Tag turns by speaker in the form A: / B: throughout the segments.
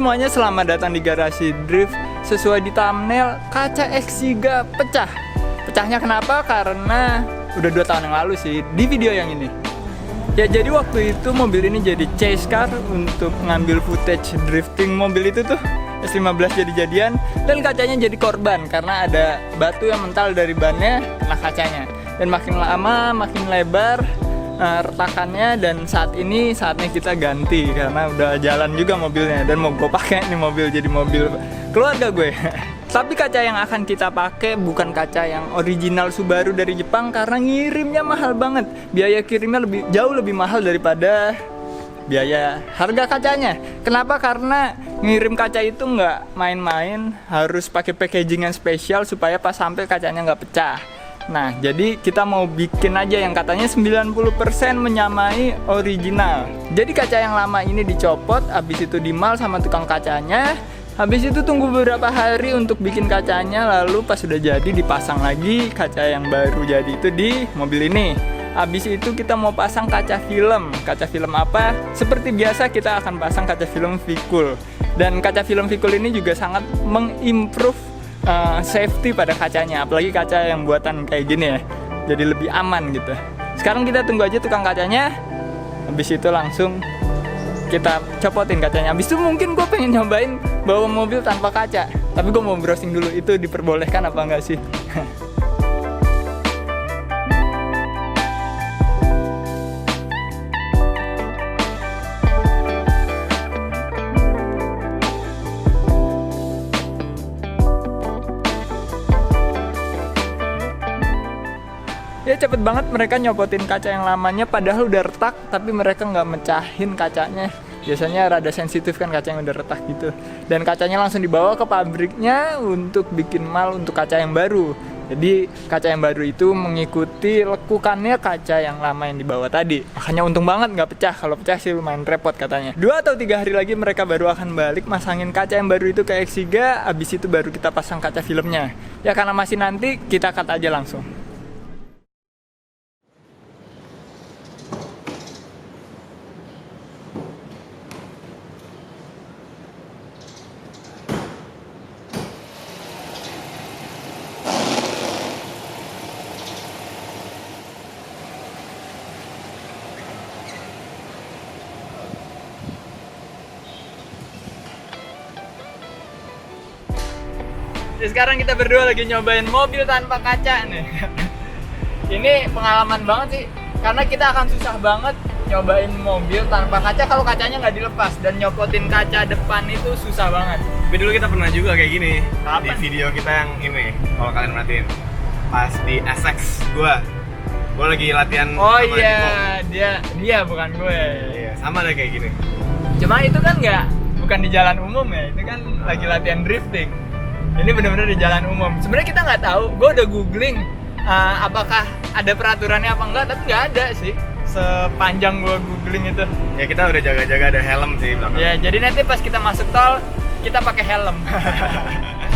A: semuanya, selamat datang di Garasi Drift. Sesuai di thumbnail, kaca X3 pecah. Pecahnya kenapa? Karena udah 2 tahun yang lalu sih, di video yang ini. Ya jadi waktu itu mobil ini jadi chase car untuk ngambil footage drifting mobil itu tuh S15 jadi-jadian, dan kacanya jadi korban karena ada batu yang mental dari bannya kena kacanya. Dan makin lama makin lebar retakannya, dan saat ini saatnya kita ganti karena udah jalan juga mobilnya, dan mau gue pakai nih mobil jadi mobil keluarga gue. Tapi kaca yang akan kita pakai bukan kaca yang original Subaru dari Jepang karena ngirimnya mahal banget. Biaya kirimnya jauh lebih mahal daripada biaya harga kacanya. Kenapa? Karena ngirim kaca itu nggak main-main, harus pakai packaging yang spesial supaya pas sampai kacanya nggak pecah. Nah, jadi kita mau bikin aja yang katanya 90% menyamai original. Jadi kaca yang lama ini dicopot, habis itu dimal sama tukang kacanya. Habis itu tunggu beberapa hari untuk bikin kacanya, lalu pas sudah jadi dipasang lagi kaca yang baru jadi itu di mobil ini. Habis itu kita mau pasang kaca film. Kaca film apa? Seperti biasa kita akan pasang kaca film Vikul. Dan kaca film Vikul ini juga sangat mengimprove safety pada kacanya, apalagi kaca yang buatan kayak gini ya, jadi lebih aman gitu. Sekarang kita tunggu aja tukang kacanya, habis itu langsung kita copotin kacanya. Habis itu mungkin gue pengen nyobain bawa mobil tanpa kaca, tapi gue mau browsing dulu itu diperbolehkan apa enggak sih. Ya cepet banget mereka nyopotin kaca yang lamanya, padahal udah retak, tapi mereka nggak mecahin kacanya. Biasanya rada sensitif kan kaca yang udah retak gitu. Dan kacanya langsung dibawa ke pabriknya untuk bikin mal untuk kaca yang baru. Jadi kaca yang baru itu mengikuti lekukannya kaca yang lama yang dibawa tadi. Makanya untung banget nggak pecah. Kalau pecah sih lumayan repot katanya. 2 atau 3 hari lagi mereka baru akan balik masangin kaca yang baru itu ke X3. Abis itu baru kita pasang kaca filmnya. Ya karena masih nanti, kita cut aja langsung. Jadi sekarang kita berdua lagi nyobain mobil tanpa kaca nih. Ini pengalaman banget sih, karena kita akan susah banget nyobain mobil tanpa kaca kalau kacanya nggak dilepas, dan nyopotin kaca depan itu susah banget.
B: Tapi dulu kita pernah juga kayak gini.
A: Kapan?
B: Di video kita yang ini, kalau kalian perhatiin, pas di SX gue lagi latihan.
A: Oh
B: sama
A: iya, dia bukan gue.
B: Iya, sama deh kayak gini.
A: Cuma itu kan bukan di jalan umum ya, itu kan lagi latihan drifting. Ini benar-benar di jalan umum. Sebenarnya kita nggak tahu. Gue udah googling apakah ada peraturannya apa enggak, tapi nggak ada sih sepanjang gue googling itu.
B: Ya kita udah jaga-jaga ada helm sih belakang.
A: Ya jadi nanti pas kita masuk tol kita pakai helm.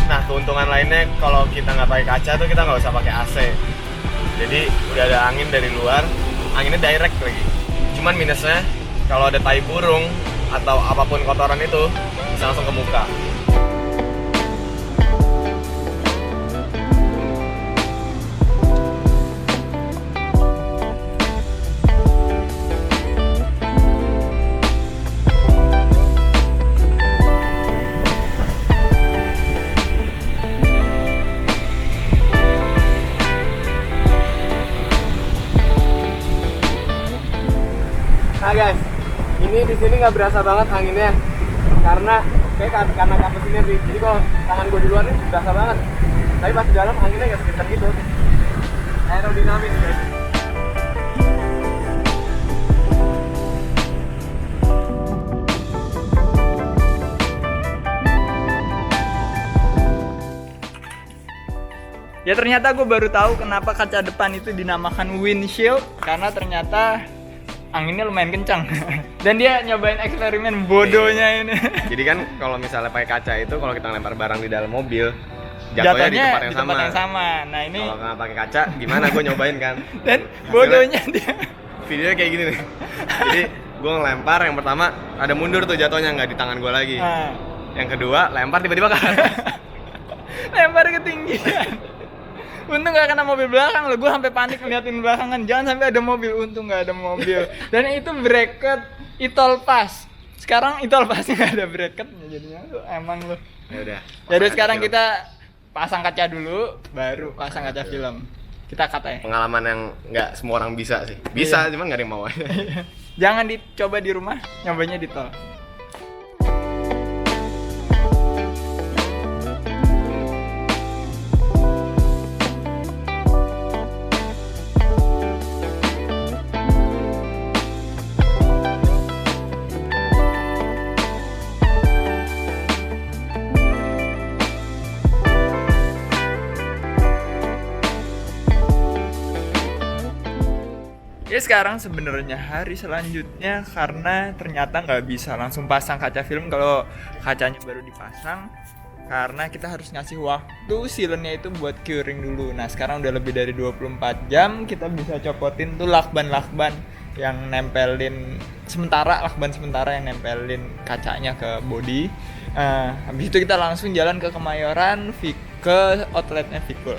B: Nah keuntungan lainnya kalau kita nggak pakai kaca tuh kita nggak usah pakai AC. Jadi udah ada angin dari luar, anginnya direct lagi. Cuman minusnya kalau ada tai burung atau apapun kotoran itu bisa langsung ke muka. Nah guys, ini di sini nggak berasa banget anginnya, karena kapas ini sih. Jadi kalau tangan gue di luar nih berasa banget, tapi pas di dalam anginnya nggak sekitar gitu. Aerodinamis guys.
A: Ya ternyata gue baru tahu kenapa kaca depan itu dinamakan windshield, karena ternyata anginnya lumayan kencang. Dan dia nyobain eksperimen bodohnya ini.
B: Jadi kan kalau misalnya pakai kaca itu, kalau kita lempar barang di dalam mobil,
A: jatuhnya
B: di tempat yang
A: sama. Nah ini
B: kalau nggak pakai kaca gimana, gue nyobain kan.
A: Dan bodohnya dia
B: videonya kayak gini nih. Jadi gue ngelempar, yang pertama ada mundur tuh jatuhnya, nggak di tangan gue lagi. Yang kedua, lempar tiba-tiba kan.
A: Lempar ketinggian. Untung gak kena mobil belakang loh, gue sampai panik ngeliatin belakang kan, jangan sampai ada mobil. Untung gak ada mobil. Dan itu bracket e-tol pass. Sekarang e-tol passnya gak ada bracketnya jadinya tuh emang loh.
B: Ya udah.
A: Jadi sekarang kita pasang kaca dulu, baru pasang kaca film. Kita kata ya.
B: Pengalaman yang nggak semua orang bisa sih. Bisa, cuman nggak ada yang mau aja.
A: Jangan dicoba di rumah, nyobanya di tol. Ya sekarang sebenarnya hari selanjutnya, karena ternyata nggak bisa langsung pasang kaca film kalau kacanya baru dipasang, karena kita harus ngasih waktu silennya itu buat curing dulu. Nah sekarang udah lebih dari 24 jam, kita bisa copotin tuh lakban-lakban yang nempelin sementara, lakban sementara yang nempelin kacanya ke body. Habis itu kita langsung jalan ke Kemayoran, ke outletnya Vikul.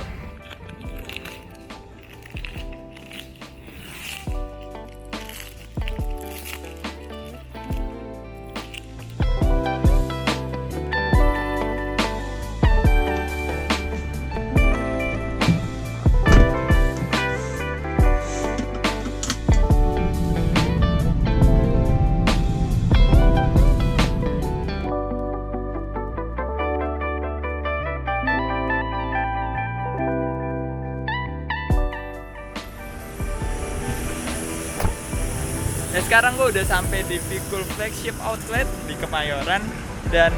A: Ya sekarang gue udah sampai di Vikul Flagship Outlet di Kemayoran, dan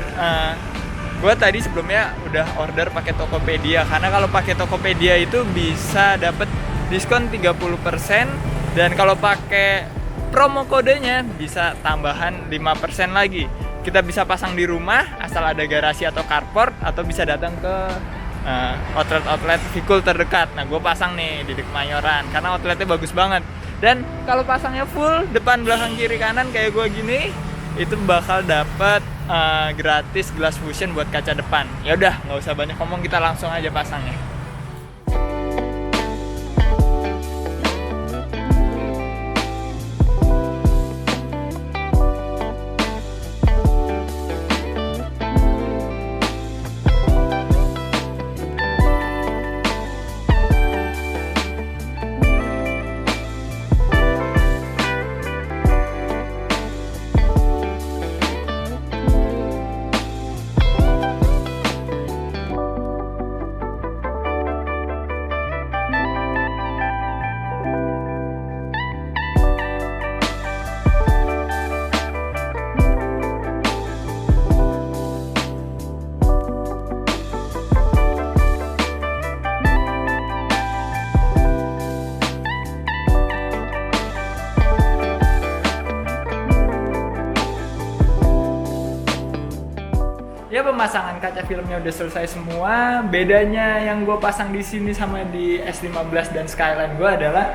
A: gue tadi sebelumnya udah order pakai Tokopedia, karena kalau pakai Tokopedia itu bisa dapet diskon 30%, dan kalau pakai promo kodenya bisa tambahan 5% lagi. Kita bisa pasang di rumah asal ada garasi atau carport, atau bisa datang ke outlet Vikul terdekat. Nah gue pasang nih di Kemayoran karena outletnya bagus banget. Dan kalau pasangnya full depan belakang kiri kanan kayak gue gini, itu bakal dapat gratis glass fusion buat kaca depan. Ya udah, nggak usah banyak ngomong, kita langsung aja pasangnya. Ya pemasangan kaca filmnya udah selesai semua. Bedanya yang gue pasang di sini sama di S15 dan Skyline gue adalah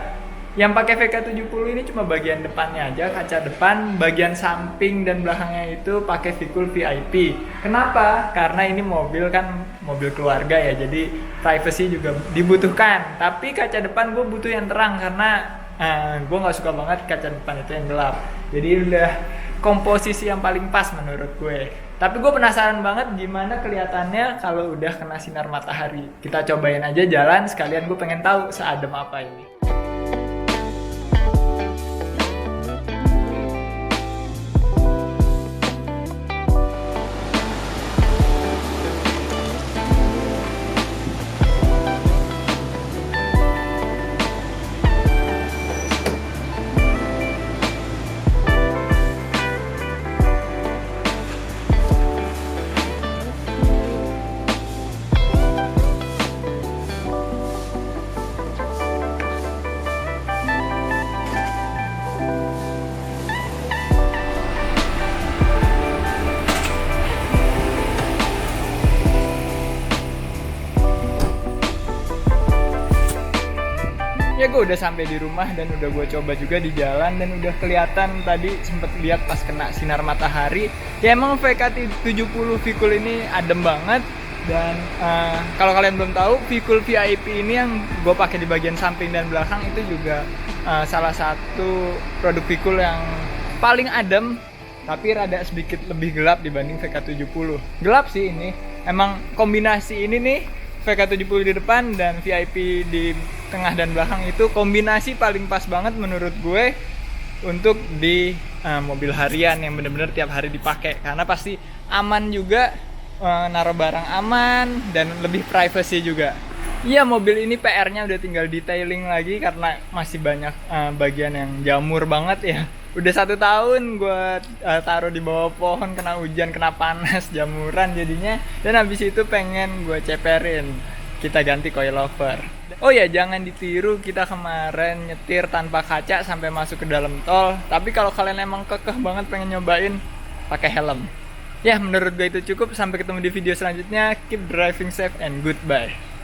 A: yang pakai VK70 ini cuma bagian depannya aja, kaca depan. Bagian samping dan belakangnya itu pakai Vikul VIP. Kenapa? Karena ini mobil kan mobil keluarga ya, jadi privacy juga dibutuhkan. Tapi kaca depan gue butuh yang terang karena gue nggak suka banget kaca depan itu yang gelap. Jadi udah komposisi yang paling pas menurut gue. Tapi gue penasaran banget gimana kelihatannya kalau udah kena sinar matahari. Kita cobain aja jalan, sekalian gue pengen tahu seadem apa ini. udah sampai di rumah dan udah gue coba juga di jalan, dan udah kelihatan tadi sempet lihat pas kena sinar matahari. Ya emang VK70 V-Cool ini adem banget. Dan kalau kalian belum tahu, V-Cool VIP ini yang gue pakai di bagian samping dan belakang itu juga salah satu produk V-Cool yang paling adem, tapi rada sedikit lebih gelap dibanding VK70. Gelap sih ini. Emang kombinasi ini nih, VK70 di depan dan VIP di tengah dan belakang, itu kombinasi paling pas banget menurut gue untuk di mobil harian yang bener-bener tiap hari dipakai, karena pasti aman juga, naruh barang aman dan lebih privacy juga. Iya, mobil ini PR-nya udah tinggal detailing lagi karena masih banyak bagian yang jamur banget ya. Udah 1 tahun gue taruh di bawah pohon, kena hujan, kena panas, jamuran jadinya. Dan habis itu pengen gue ceperin, kita ganti coilover. Oh ya, jangan ditiru kita kemarin nyetir tanpa kaca sampai masuk ke dalam tol. Tapi kalau kalian emang kekeh banget pengen nyobain, pakai helm. Ya, menurut gue itu cukup. Sampai ketemu di video selanjutnya. Keep driving safe and goodbye.